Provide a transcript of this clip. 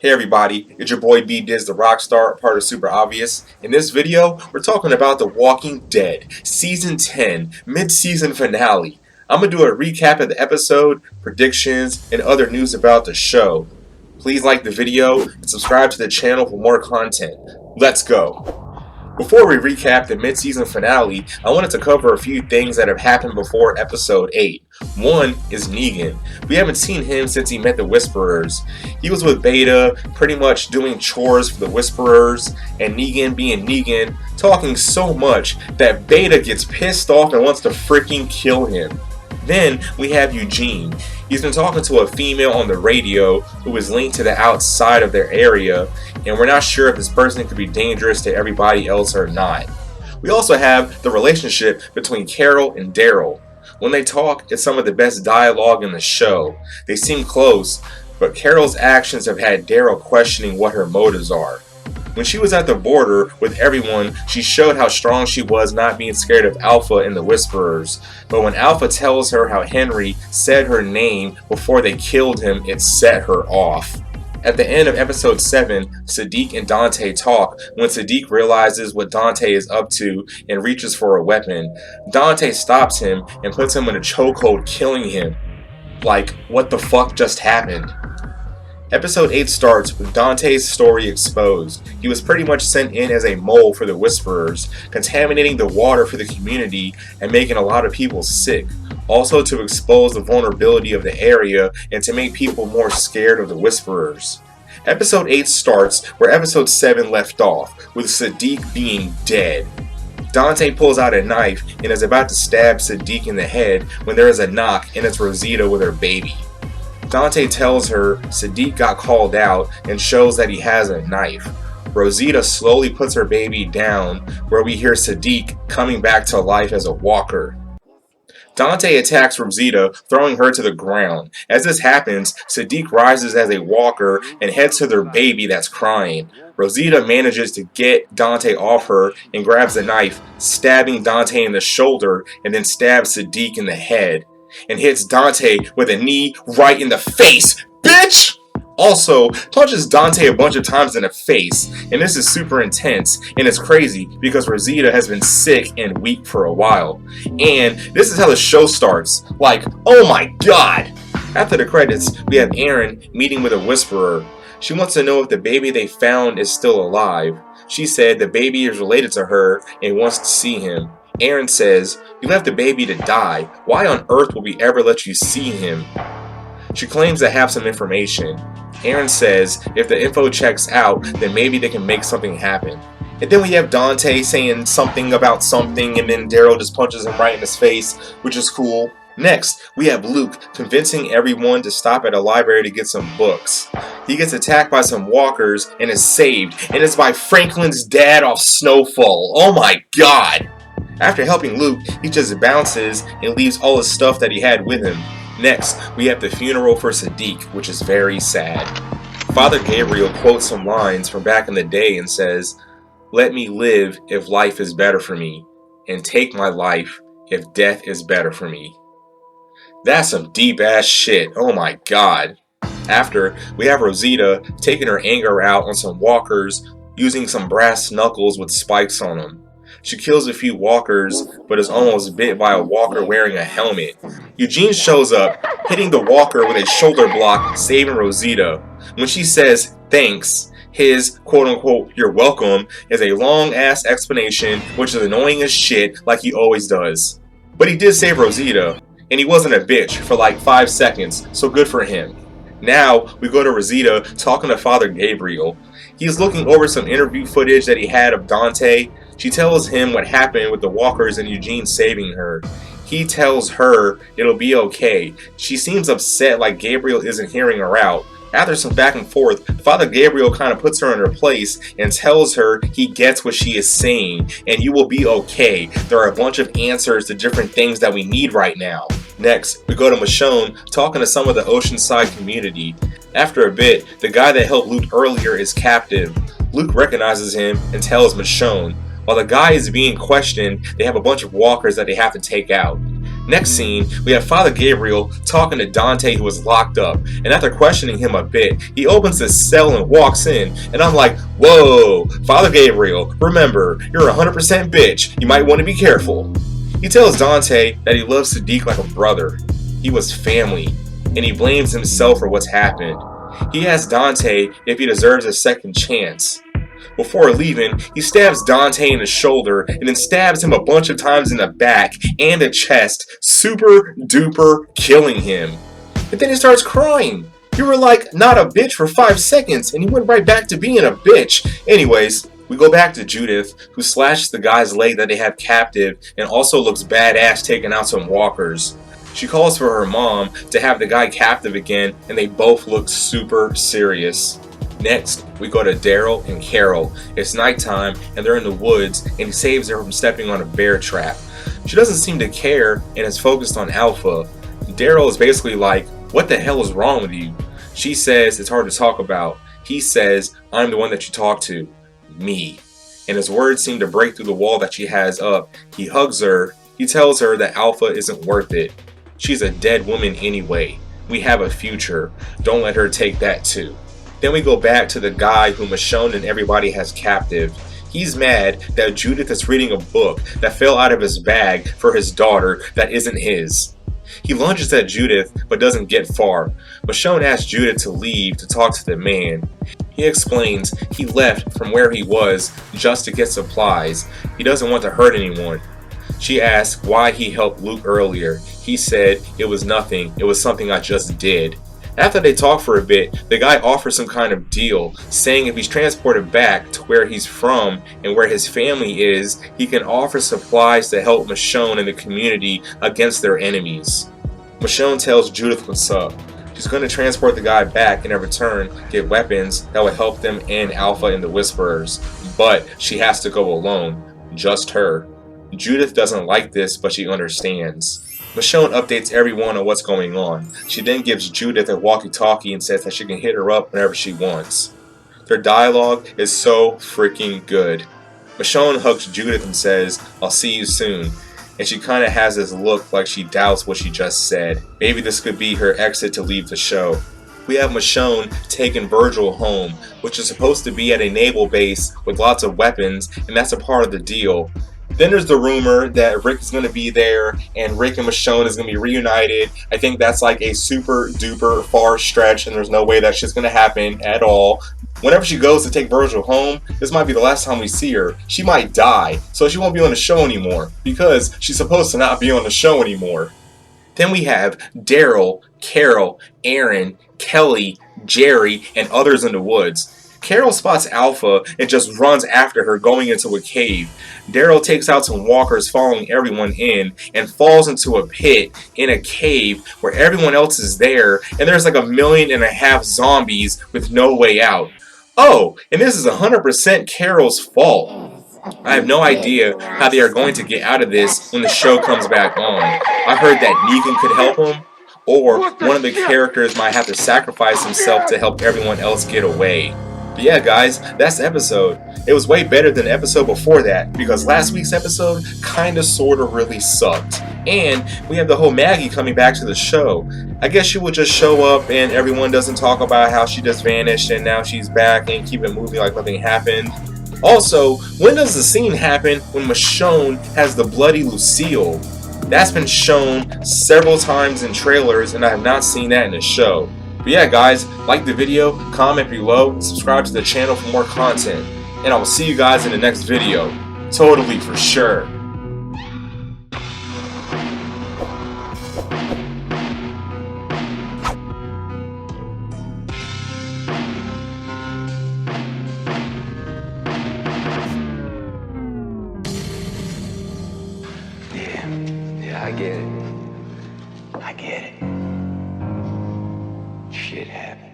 Hey everybody, it's your boy B Diz the Rockstar, part of Super Obvious. In this video, we're talking about The Walking Dead, Season 10, mid-season finale. I'm going to do a recap of the episode, predictions, and other news about the show. Please like the video and subscribe to the channel for more content. Let's go! Before we recap the mid-season finale, I wanted to cover a few things that have happened before episode 8. One is Negan. We haven't seen him since he met the Whisperers. He was with Beta, pretty much doing chores for the Whisperers, and Negan being Negan, talking so much that Beta gets pissed off and wants to freaking kill him. Then we have Eugene. He's been talking to a female on the radio who is linked to the outside of their area, and we're not sure if this person could be dangerous to everybody else or not. We also have the relationship between Carol and Daryl. When they talk, it's some of the best dialogue in the show. They seem close, but Carol's actions have had Daryl questioning what her motives are. When she was at the border with everyone, she showed how strong she was not being scared of Alpha and the Whisperers. But when Alpha tells her how Henry said her name before they killed him, it set her off. At the end of episode 7, Sadiq and Dante talk when Sadiq realizes what Dante is up to and reaches for a weapon. Dante stops him and puts him in a chokehold, killing him. Like, what the fuck just happened? Episode 8 starts with Dante's story exposed. He was pretty much sent in as a mole for the Whisperers, contaminating the water for the community and making a lot of people sick. Also to expose the vulnerability of the area and to make people more scared of the Whisperers. Episode 8 starts where episode 7 left off, with Sadiq being dead. Dante pulls out a knife and is about to stab Sadiq in the head when there is a knock and it's Rosita with her baby. Dante tells her Sadiq got called out and shows that he has a knife. Rosita slowly puts her baby down, where we hear Sadiq coming back to life as a walker. Dante attacks Rosita, throwing her to the ground. As this happens, Sadiq rises as a walker and heads to their baby that's crying. Rosita manages to get Dante off her and grabs a knife, stabbing Dante in the shoulder and then stabs Sadiq in the head. And hits Dante with a knee right in the face, bitch! Also, punches Dante a bunch of times in the face, and this is super intense, and it's crazy because Rosita has been sick and weak for a while. And this is how the show starts, like, oh my god! After the credits, we have Erin meeting with a Whisperer. She wants to know if the baby they found is still alive. She said the baby is related to her and wants to see him. Erin says, "You left the baby to die. Why on earth will we ever let you see him?" She claims to have some information. Erin says if the info checks out, then maybe they can make something happen. And then we have Dante saying something about something, and then Daryl just punches him right in his face, which is cool. Next, we have Luke convincing everyone to stop at a library to get some books. He gets attacked by some walkers and is saved, and it's by Franklin's dad off Snowfall. Oh my god! After helping Luke, he just bounces and leaves all his stuff that he had with him. Next, we have the funeral for Sadiq, which is very sad. Father Gabriel quotes some lines from back in the day and says, "Let me live if life is better for me, and take my life if death is better for me." That's some deep ass shit, oh my god. After, we have Rosita taking her anger out on some walkers using some brass knuckles with spikes on them. She kills a few walkers, but is almost bit by a walker wearing a helmet. Eugene shows up, hitting the walker with a shoulder block, saving Rosita. When she says, thanks, his quote-unquote, you're welcome, is a long-ass explanation, which is annoying as shit, like he always does. But he did save Rosita, and he wasn't a bitch for like 5 seconds, so good for him. Now, we go to Rosita talking to Father Gabriel. He's looking over some interview footage that he had of Dante. She tells him what happened with the walkers and Eugene saving her. He tells her it'll be okay. She seems upset like Gabriel isn't hearing her out. After some back and forth, Father Gabriel kind of puts her in her place and tells her he gets what she is saying, and you will be okay. There are a bunch of answers to different things that we need right now. Next, we go to Michonne talking to some of the Oceanside community. After a bit, the guy that helped Luke earlier is captive. Luke recognizes him and tells Michonne. While the guy is being questioned, they have a bunch of walkers that they have to take out. Next scene, we have Father Gabriel talking to Dante, who was locked up, and after questioning him a bit, he opens his cell and walks in, and I'm like, whoa, Father Gabriel, remember, you're 100% bitch, you might want to be careful. He tells Dante that he loves Sadiq like a brother. He was family, and he blames himself for what's happened. He asks Dante if he deserves a second chance. Before leaving, he stabs Dante in the shoulder and then stabs him a bunch of times in the back and the chest, super duper killing him. But then he starts crying. You were like, not a bitch for 5 seconds, and he went right back to being a bitch. Anyways, we go back to Judith, who slashes the guy's leg that they have captive and also looks badass taking out some walkers. She calls for her mom to have the guy captive again, and they both look super serious. Next, we go to Daryl and Carol. It's nighttime and they're in the woods, and he saves her from stepping on a bear trap. She doesn't seem to care and is focused on Alpha. Daryl is basically like, what the hell is wrong with you? She says it's hard to talk about. He says, I'm the one that you talk to. Me. And his words seem to break through the wall that she has up. He hugs her. He tells her that Alpha isn't worth it. She's a dead woman anyway. We have a future. Don't let her take that too. Then we go back to the guy who Michonne and everybody has captive. He's mad that Judith is reading a book that fell out of his bag for his daughter that isn't his. He lunges at Judith but doesn't get far. Michonne asks Judith to leave to talk to the man. He explains he left from where he was just to get supplies. He doesn't want to hurt anyone. She asks why he helped Luke earlier. He said it was nothing, it was something I just did. After they talk for a bit, the guy offers some kind of deal, saying if he's transported back to where he's from and where his family is, he can offer supplies to help Michonne and the community against their enemies. Michonne tells Judith what's up. She's going to transport the guy back and in return get weapons that will help them end Alpha and the Whisperers, but she has to go alone, just her. Judith doesn't like this, but she understands. Michonne updates everyone on what's going on. She then gives Judith a walkie-talkie and says that she can hit her up whenever she wants. Their dialogue is so freaking good. Michonne hugs Judith and says, I'll see you soon. And she kind of has this look like she doubts what she just said. Maybe this could be her exit to leave the show. We have Michonne taking Virgil home, which is supposed to be at a naval base with lots of weapons, and that's a part of the deal. Then there's the rumor that Rick is going to be there and Rick and Michonne is going to be reunited. I think that's like a super duper far stretch and there's no way that shit's going to happen at all. Whenever she goes to take Virgil home, this might be the last time we see her. She might die, so she won't be on the show anymore because she's supposed to not be on the show anymore. Then we have Daryl, Carol, Aaron, Kelly, Jerry, and others in the woods. Carol spots Alpha and just runs after her, going into a cave. Daryl takes out some walkers following everyone in and falls into a pit in a cave where everyone else is there and there's like 1.5 million zombies with no way out. Oh, and this is 100% Carol's fault. I have no idea how they are going to get out of this when the show comes back on. I heard that Negan could help them, or one of the characters might have to sacrifice himself to help everyone else get away. But yeah, guys, that's the episode. It was way better than the episode before that, because last week's episode kinda sorta really sucked. And we have the whole Maggie coming back to the show. I guess she would just show up and everyone doesn't talk about how she just vanished and now she's back and keep it moving like nothing happened. Also, when does the scene happen when Michonne has the bloody Lucille? That's been shown several times in trailers and I have not seen that in the show. But yeah, guys, like the video, comment below, and subscribe to the channel for more content. And I will see you guys in the next video. Totally, for sure. Yeah, I get it. Shit happens.